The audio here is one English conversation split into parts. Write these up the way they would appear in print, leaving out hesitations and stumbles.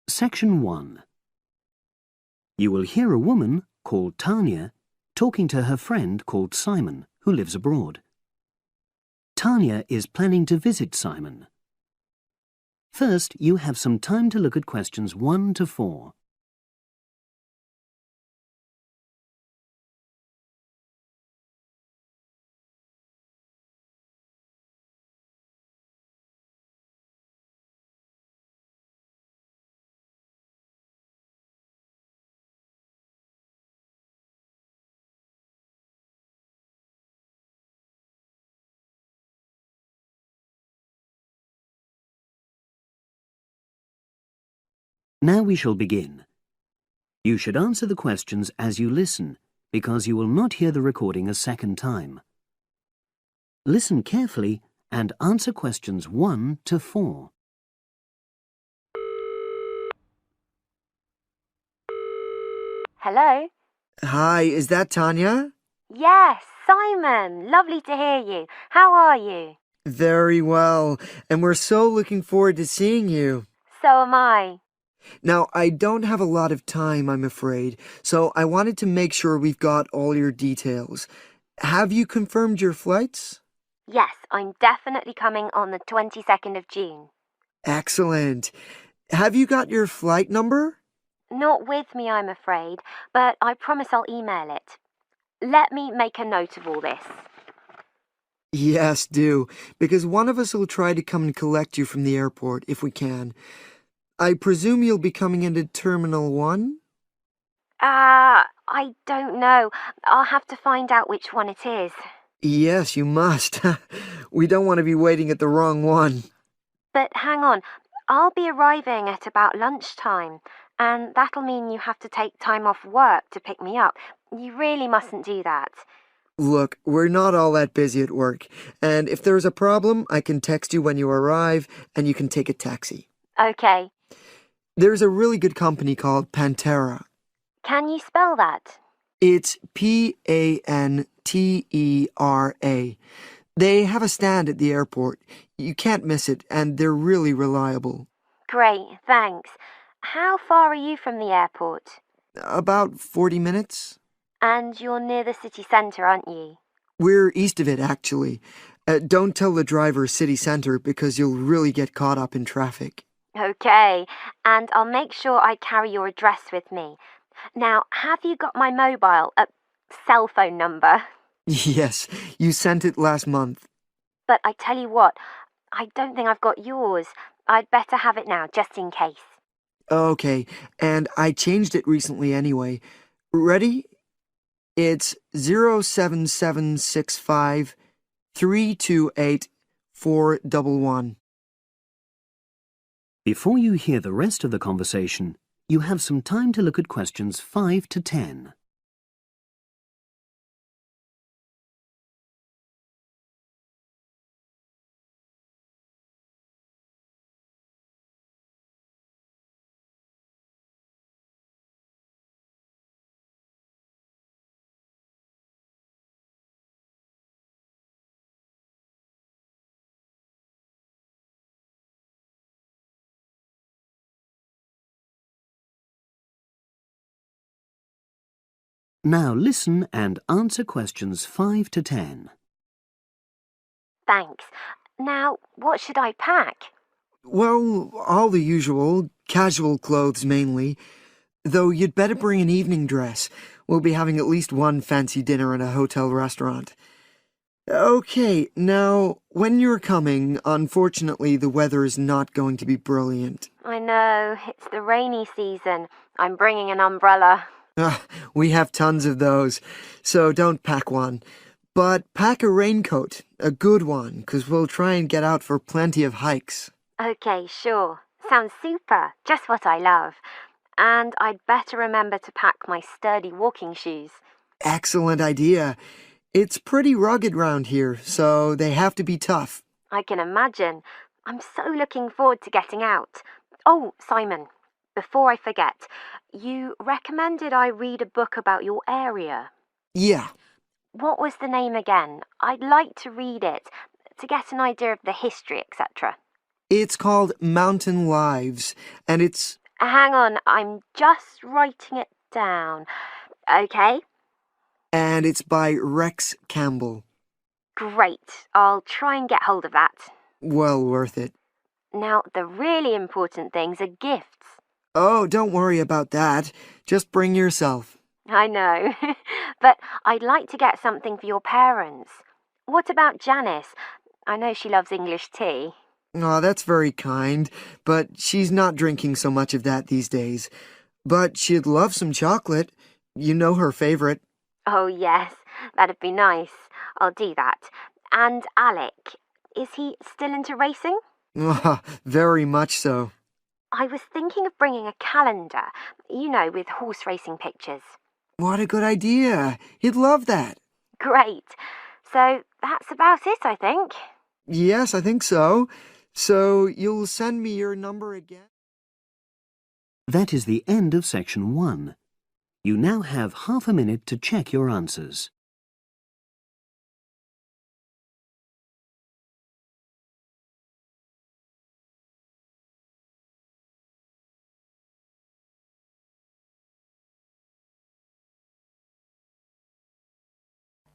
Section 1. You will hear a woman called Tanya talking to her friend called Simon, who lives abroad. Tanya is planning to visit Simon. First, you have some time to look at questions 1 to 4. Now we shall begin. You should answer the questions as you listen, because you will not hear the recording a second time. Listen carefully and answer questions 1 to 4. Hello? Hi, is that Tanya? Yes, Simon. Lovely to hear you. How are you? Very well, and we're so looking forward to seeing you. So am I. Now, I don't have a lot of time, I'm afraid, so I wanted to make sure we've got all your details. Have you confirmed your flights? Yes, I'm definitely coming on the 22nd of June. Excellent. Have you got your flight number? Not with me, I'm afraid, but I promise I'll email it. Let me make a note of all this. Yes, do, because one of us will try to come and collect you from the airport if we can. I presume you'll be coming into Terminal 1? I don't know. I'll have to find out which one it is. Yes, you must. We don't want to be waiting at the wrong one. But hang on, I'll be arriving at about lunchtime, and that'll mean you have to take time off work to pick me up. You really mustn't do that. Look, we're not all that busy at work, and if there's a problem, I can text you when you arrive, and you can take a taxi. Okay. There's a really good company called Pantera. Can you spell that? It's Pantera. They have a stand at the airport. You can't miss it, and they're really reliable. Great, thanks. How far are you from the airport? About 40 minutes. And you're near the city centre, aren't you? We're east of it, actually. Don't tell the driver city centre because you'll really get caught up in traffic. Okay, and I'll make sure I carry your address with me. Now, have you got my mobile, cell phone number? Yes, you sent it last month. But I tell you what, I don't think I've got yours. I'd better have it now, just in case. Okay, and I changed it recently anyway. Ready? It's 07765 328 411. Before you hear the rest of the conversation, you have some time to look at questions 5 to 10. Now listen and answer questions 5 to 10. Thanks. Now, what should I pack? Well, all the usual, casual clothes mainly. Though you'd better bring an evening dress. We'll be having at least one fancy dinner in a hotel restaurant. Okay, now, when you're coming, unfortunately the weather is not going to be brilliant. I know, it's the rainy season. I'm bringing an umbrella. We have tons of those, so don't pack one. But pack a raincoat, a good one, 'cause we'll try and get out for plenty of hikes. Okay, sure. Sounds super. Just what I love. And I'd better remember to pack my sturdy walking shoes. Excellent idea. It's pretty rugged round here, so they have to be tough. I can imagine. I'm so looking forward to getting out. Oh, Simon, before I forget, you recommended I read a book about your area. Yeah. What was the name again? I'd like to read it to get an idea of the history, etc. It's called Mountain Lives, and it's... Hang on, I'm just writing it down. Okay, And it's by Rex Campbell. great. I'll try and get hold of that. Well worth it. Now, the really important things are gifts. Oh, don't worry about that. Just bring yourself. I know, but I'd like to get something for your parents. What about Janice? I know she loves English tea. Oh, that's very kind, but she's not drinking so much of that these days. But she'd love some chocolate. You know her favorite. Oh, yes, that'd be nice. I'll do that. And Alec, is he still into racing? Ah, very much so. I was thinking of bringing a calendar, with horse racing pictures. What a good idea. He'd love that. Great. So that's about it, I think. Yes, I think so. So you'll send me your number again? That is the end of section 1. You now have half a minute to check your answers.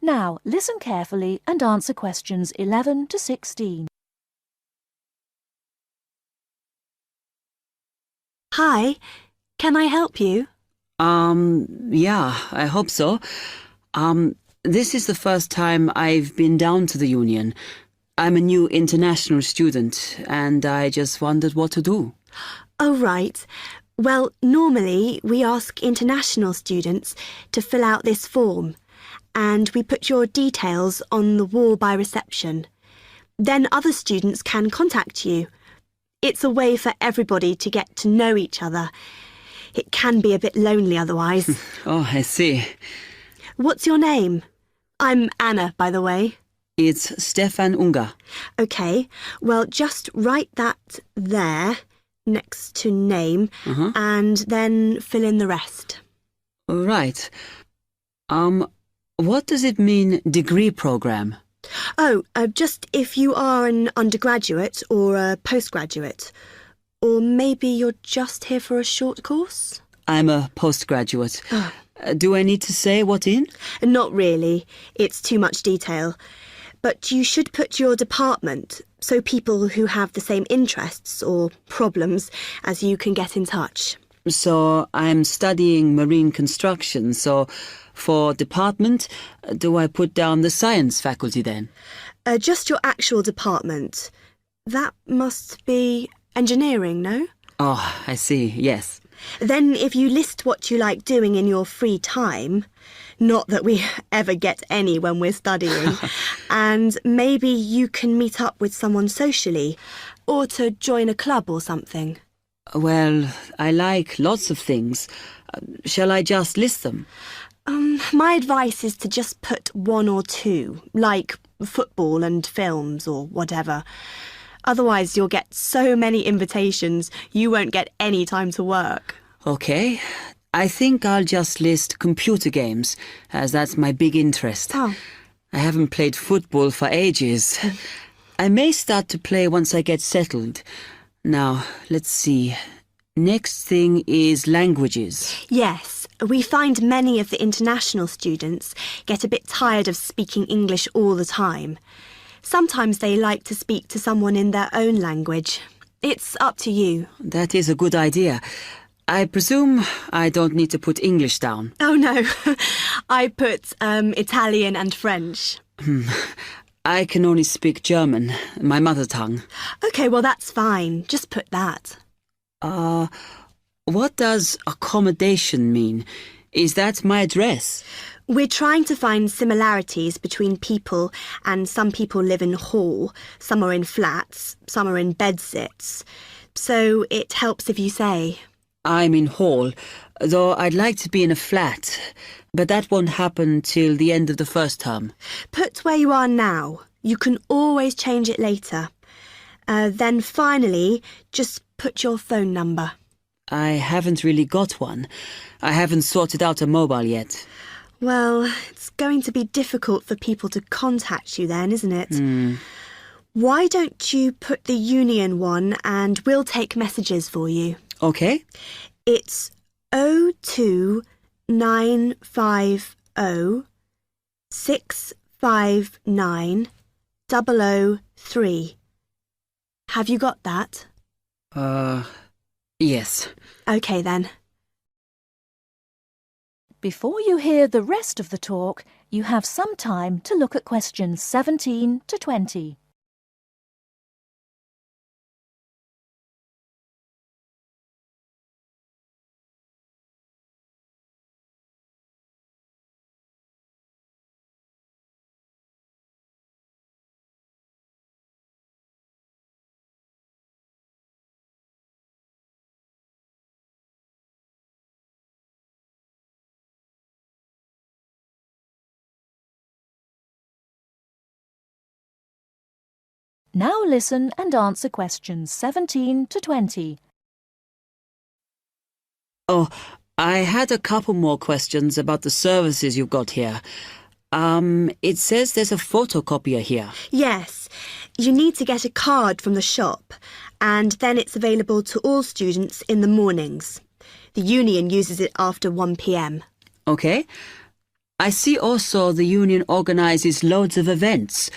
Now, listen carefully and answer questions 11 to 16. Hi, can I help you? Yeah, I hope so. This is the first time I've been down to the Union. I'm a new international student, and I just wondered what to do. Oh, right. Well, normally we ask international students to fill out this form, and we put your details on the wall by reception. Then other students can contact you. It's a way for everybody to get to know each other. It can be a bit lonely otherwise. Oh, I see. What's your name? I'm Anna, by the way. It's Stefan Unger. OK, well, just write that there, next to name, and then fill in the rest. Right. What does it mean, degree program? Oh, just if you are an undergraduate or a postgraduate. Or maybe you're just here for a short course? I'm a postgraduate. Do I need to say what in? Not really. It's too much detail. But you should put your department, so people who have the same interests or problems as you can get in touch. So I'm studying marine construction, so for department, do I put down the science faculty then? Just your actual department. That must be engineering, no? Oh, I see, yes. Then if you list what you like doing in your free time, not that we ever get any when we're studying, and maybe you can meet up with someone socially, or to join a club or something. Well, I like lots of things. Shall I just list them? My advice is to just put one or two, like football and films or whatever. Otherwise, you'll get so many invitations, you won't get any time to work. Okay. I think I'll just list computer games, as that's my big interest. Oh. I haven't played football for ages. I may start to play once I get settled. Now, let's see. Next thing is languages. Yes, we find many of the international students get a bit tired of speaking English all the time. Sometimes they like to speak to someone in their own language. It's up to you. That is a good idea. I presume I don't need to put English down. Oh, no. I put Italian and French. I can only speak German, my mother tongue. OK, well, that's fine. Just put that. What does accommodation mean? Is that my address? We're trying to find similarities between people, and some people live in hall, some are in flats, some are in bedsits. So it helps if you say. I'm in hall, though I'd like to be in a flat, but that won't happen till the end of the first term. Put where you are now. You can always change it later. Then finally, just put your phone number. I haven't really got one. I haven't sorted out a mobile yet. Well, it's going to be difficult for people to contact you then, isn't it? Why don't you put the Union one and we'll take messages for you? Okay. It's 02950 659 003. Have you got that? Yes. OK then. Before you hear the rest of the talk, you have some time to look at questions 17 to 20. Now listen and answer questions 17 to 20. Oh, I had a couple more questions about the services you've got here. It says there's a photocopier here. Yes, you need to get a card from the shop, and then it's available to all students in the mornings. The union uses it after 1 p.m. Okay. I see also the union organises loads of events.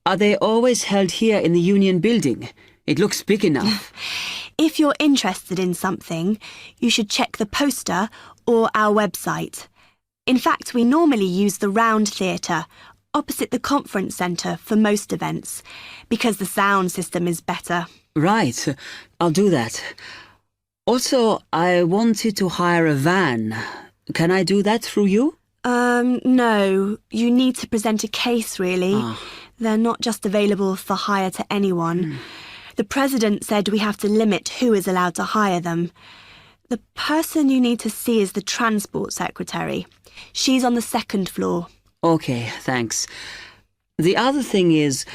Are they always held here in the union building? It looks big enough. If you're interested in something, you should check the poster or our website. In fact, we normally use the Round Theatre, opposite the conference centre for most events, because the sound system is better. Right, I'll do that. Also, I wanted to hire a van. Can I do that through you? No. You need to present a case, really. They're not just available for hire to anyone. The president said we have to limit who is allowed to hire them. The person you need to see is the transport secretary. She's on the 2nd floor. Okay, thanks. The other thing is,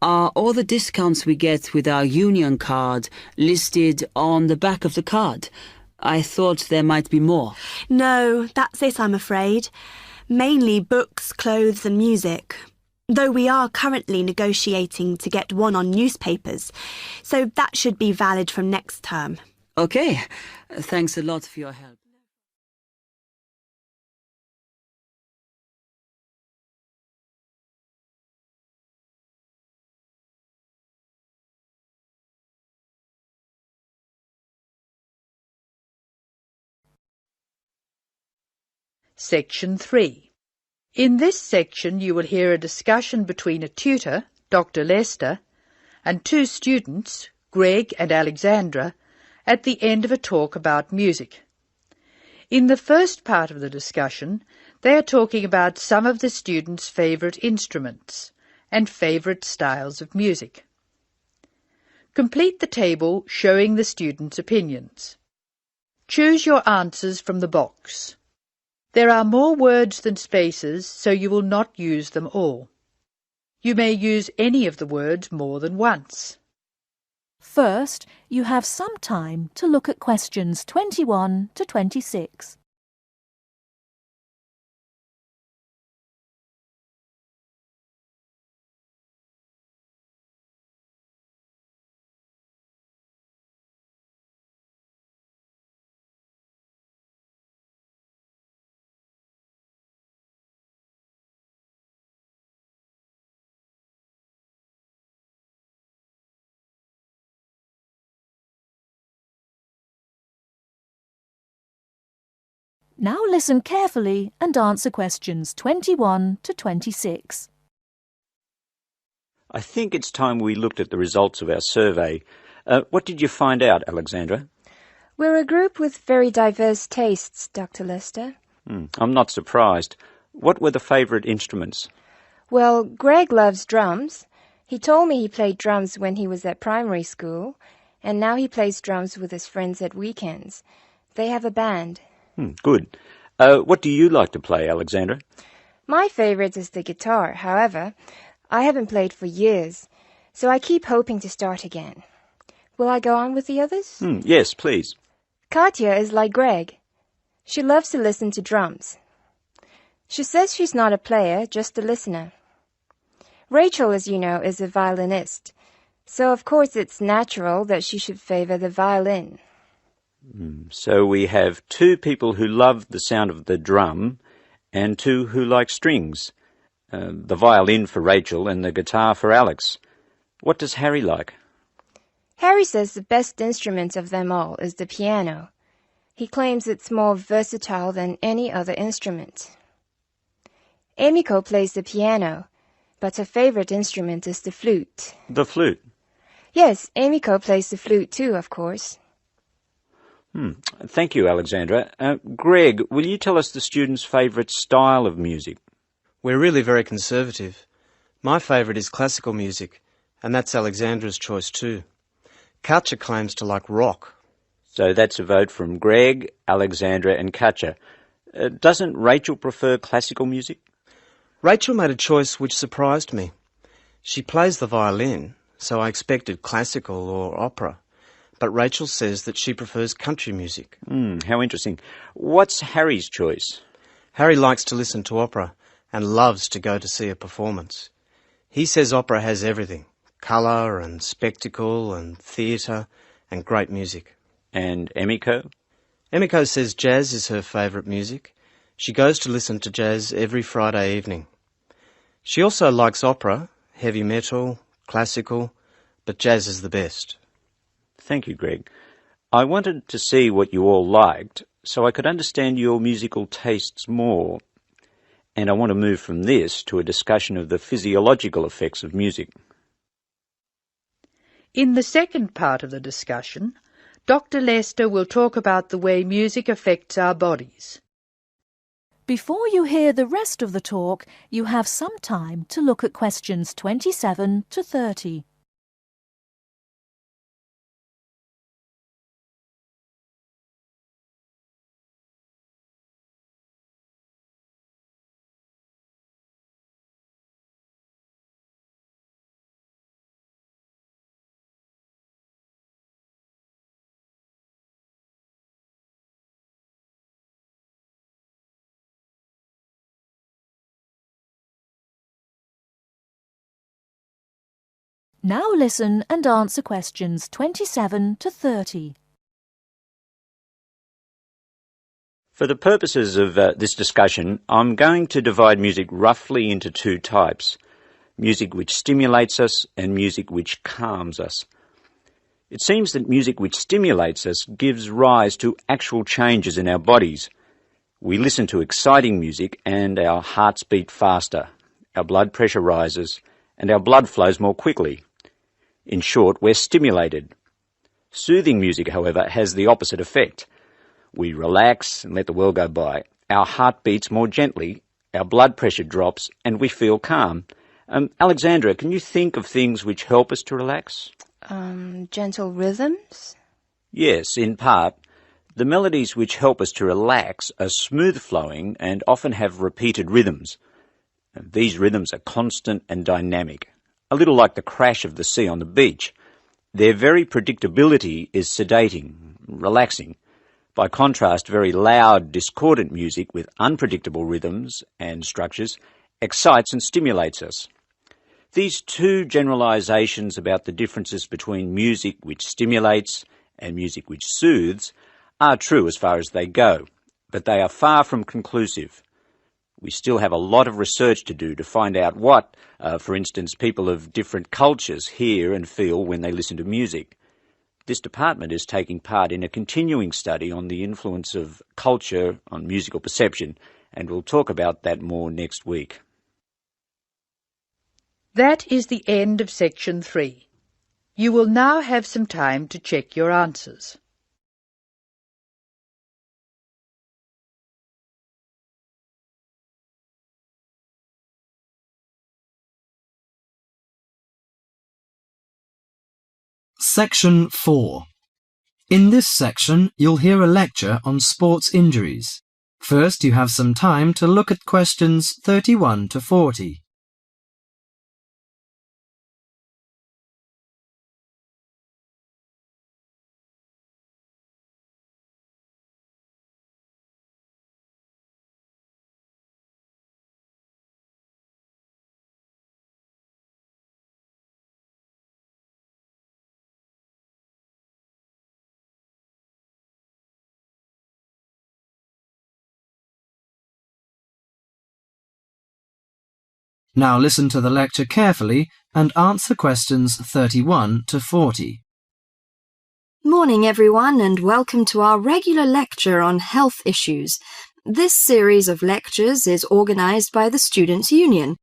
are all the discounts we get with our union card listed on the back of the card? I thought there might be more. No, that's it, I'm afraid. Mainly books, clothes and music. Though we are currently negotiating to get one on newspapers, so that should be valid from next term. Okay, thanks a lot for your help. Section 3. In this section you will hear a discussion between a tutor, Dr. Lester, and two students, Greg and Alexandra, at the end of a talk about music. In the first part of the discussion, they are talking about some of the students' favourite instruments and favourite styles of music. Complete the table showing the students' opinions. Choose your answers from the box. There are more words than spaces, so you will not use them all. You may use any of the words more than once. First, you have some time to look at questions 21 to 26. Now listen carefully and answer questions 21 to 26. I think it's time we looked at the results of our survey. What did you find out, Alexandra? We're a group with very diverse tastes, Dr. Lester. I'm not surprised. What were the favourite instruments? Well, Greg loves drums. He told me he played drums when he was at primary school, and now he plays drums with his friends at weekends. They have a band. Good. What do you like to play, Alexandra? My favourite is the guitar. However, I haven't played for years, so I keep hoping to start again. Will I go on with the others? Yes, please. Katya is like Greg. She loves to listen to drums. She says she's not a player, just a listener. Rachel, as you know, is a violinist, so of course it's natural that she should favour the violin. So we have two people who love the sound of the drum and two who like strings. The violin for Rachel and the guitar for Alex. What does Harry like? Harry says the best instrument of them all is the piano. He claims it's more versatile than any other instrument. Emiko plays the piano, but her favorite instrument is the flute. The flute. Yes, Emiko plays the flute too, of course. Thank you, Alexandra. Greg, will you tell us the students' favourite style of music? We're really very conservative. My favourite is classical music, and that's Alexandra's choice too. Katja claims to like rock. So that's a vote from Greg, Alexandra and Katja. Doesn't Rachel prefer classical music? Rachel made a choice which surprised me. She plays the violin, so I expected classical or opera. But Rachel says that she prefers country music. How interesting. What's Harry's choice? Harry likes to listen to opera and loves to go to see a performance. He says opera has everything, colour and spectacle and theatre and great music. And Emiko? Emiko says jazz is her favourite music. She goes to listen to jazz every Friday evening. She also likes opera, heavy metal, classical, but jazz is the best. Thank you, Greg. I wanted to see what you all liked so I could understand your musical tastes more. And I want to move from this to a discussion of the physiological effects of music. In the second part of the discussion, Dr. Lester will talk about the way music affects our bodies. Before you hear the rest of the talk, you have some time to look at questions 27 to 30. Now listen and answer questions 27 to 30. For the purposes of this discussion, I'm going to divide music roughly into two types: music which stimulates us and music which calms us. It seems that music which stimulates us gives rise to actual changes in our bodies. We listen to exciting music and our hearts beat faster, our blood pressure rises, and our blood flows more quickly. In short, we're stimulated. Soothing music, however, has the opposite effect. We relax and let the world go by. Our heart beats more gently, our blood pressure drops, and we feel calm. Alexandra, can you think of things which help us to relax? Gentle rhythms? Yes, in part. The melodies which help us to relax are smooth-flowing and often have repeated rhythms. These rhythms are constant and dynamic, a little like the crash of the sea on the beach. Their very predictability is sedating, relaxing. By contrast, very loud, discordant music with unpredictable rhythms and structures excites and stimulates us. These two generalizations about the differences between music which stimulates and music which soothes are true as far as they go, but they are far from conclusive. We still have a lot of research to do to find out what, for instance, people of different cultures hear and feel when they listen to music. This department is taking part in a continuing study on the influence of culture on musical perception, and we'll talk about that more next week. That is the end of section 3. You will now have some time to check your answers. Section 4. In this section, you'll hear a lecture on sports injuries. First, you have some time to look at questions 31 to 40. Now listen to the lecture carefully and answer questions 31 to 40. Morning everyone, and welcome to our regular lecture on health issues. This series of lectures is organised by the Students' Union.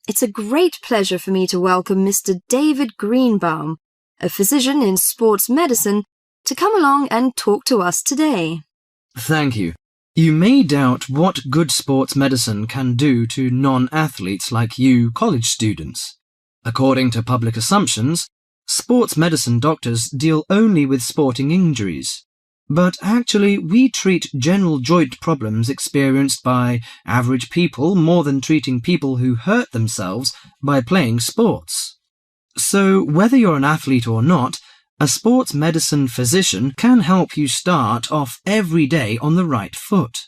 It's a great pleasure for me to welcome Mr. David Greenbaum, a physician in sports medicine, to come along and talk to us today. Thank you. You may doubt what good sports medicine can do to non-athletes like you college students. According to public assumptions, sports medicine doctors deal only with sporting injuries. But actually, we treat general joint problems experienced by average people more than treating people who hurt themselves by playing sports. So, whether you're an athlete or not, a sports medicine physician can help you start off every day on the right foot.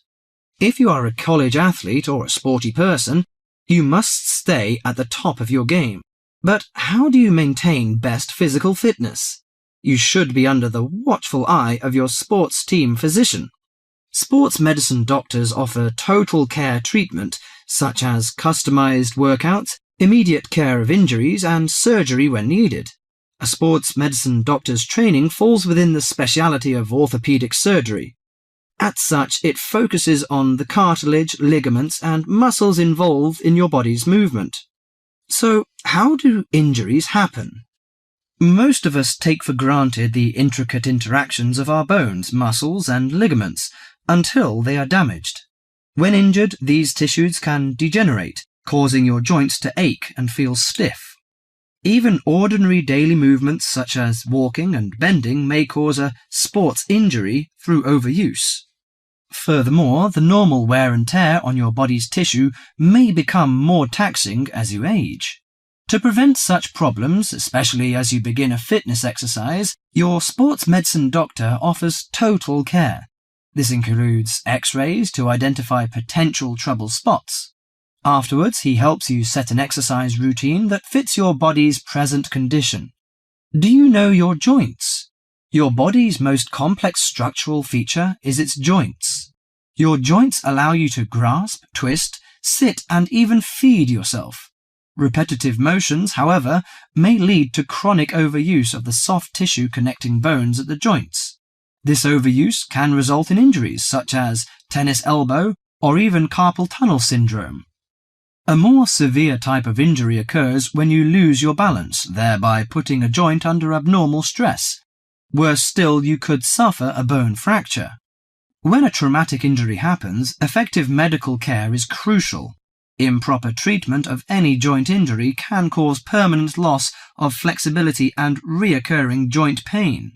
If you are a college athlete or a sporty person, you must stay at the top of your game. But how do you maintain best physical fitness? You should be under the watchful eye of your sports team physician. Sports medicine doctors offer total care treatment, such as customized workouts, immediate care of injuries, and surgery when needed. A sports medicine doctor's training falls within the specialty of orthopedic surgery. As such, it focuses on the cartilage, ligaments, and muscles involved in your body's movement. So, how do injuries happen? Most of us take for granted the intricate interactions of our bones, muscles, and ligaments until they are damaged. When injured, these tissues can degenerate, causing your joints to ache and feel stiff. Even ordinary daily movements such as walking and bending may cause a sports injury through overuse. Furthermore, the normal wear and tear on your body's tissue may become more taxing as you age. To prevent such problems, especially as you begin a fitness exercise, your sports medicine doctor offers total care. This includes X-rays to identify potential trouble spots. Afterwards, he helps you set an exercise routine that fits your body's present condition. Do you know your joints? Your body's most complex structural feature is its joints. Your joints allow you to grasp, twist, sit, and even feed yourself. Repetitive motions, however, may lead to chronic overuse of the soft tissue connecting bones at the joints. This overuse can result in injuries such as tennis elbow or even carpal tunnel syndrome. A more severe type of injury occurs when you lose your balance, thereby putting a joint under abnormal stress. Worse still, you could suffer a bone fracture. When a traumatic injury happens, effective medical care is crucial. Improper treatment of any joint injury can cause permanent loss of flexibility and recurring joint pain.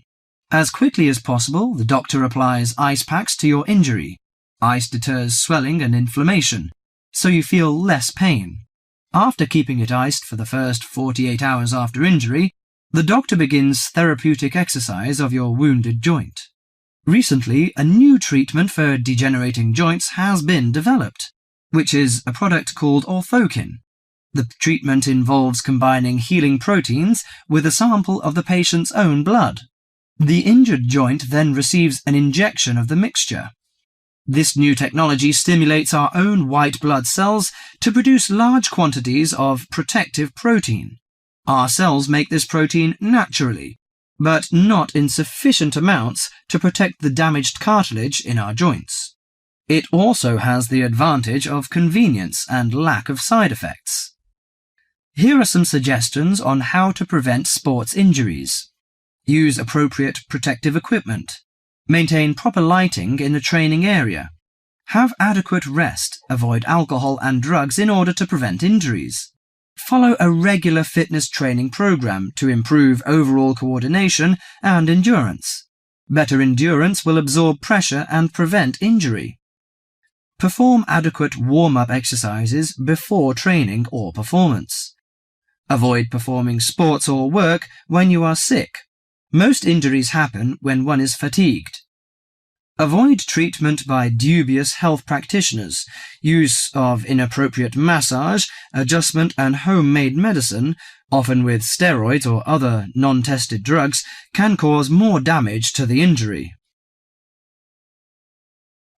As quickly as possible, the doctor applies ice packs to your injury. Ice deters swelling and inflammation, so you feel less pain. After keeping it iced for the first 48 hours after injury, the doctor begins therapeutic exercise of your wounded joint. Recently, a new treatment for degenerating joints has been developed, which is a product called orthokin. The treatment involves combining healing proteins with a sample of the patient's own blood. The injured joint then receives an injection of the mixture. This new technology stimulates our own white blood cells to produce large quantities of protective protein. Our cells make this protein naturally, but not in sufficient amounts to protect the damaged cartilage in our joints. It also has the advantage of convenience and lack of side effects. Here are some suggestions on how to prevent sports injuries. Use appropriate protective equipment. Maintain proper lighting in the training area. Have adequate rest. Avoid alcohol and drugs in order to prevent injuries. Follow a regular fitness training program to improve overall coordination and endurance. Better endurance will absorb pressure and prevent injury. Perform adequate warm-up exercises before training or performance. Avoid performing sports or work when you are sick. Most injuries happen when one is fatigued. Avoid treatment by dubious health practitioners. Use of inappropriate massage, adjustment, and homemade medicine, often with steroids or other non-tested drugs, can cause more damage to the injury.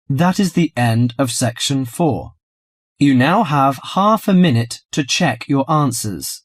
That is the end of section 4. You now have half a minute to check your answers.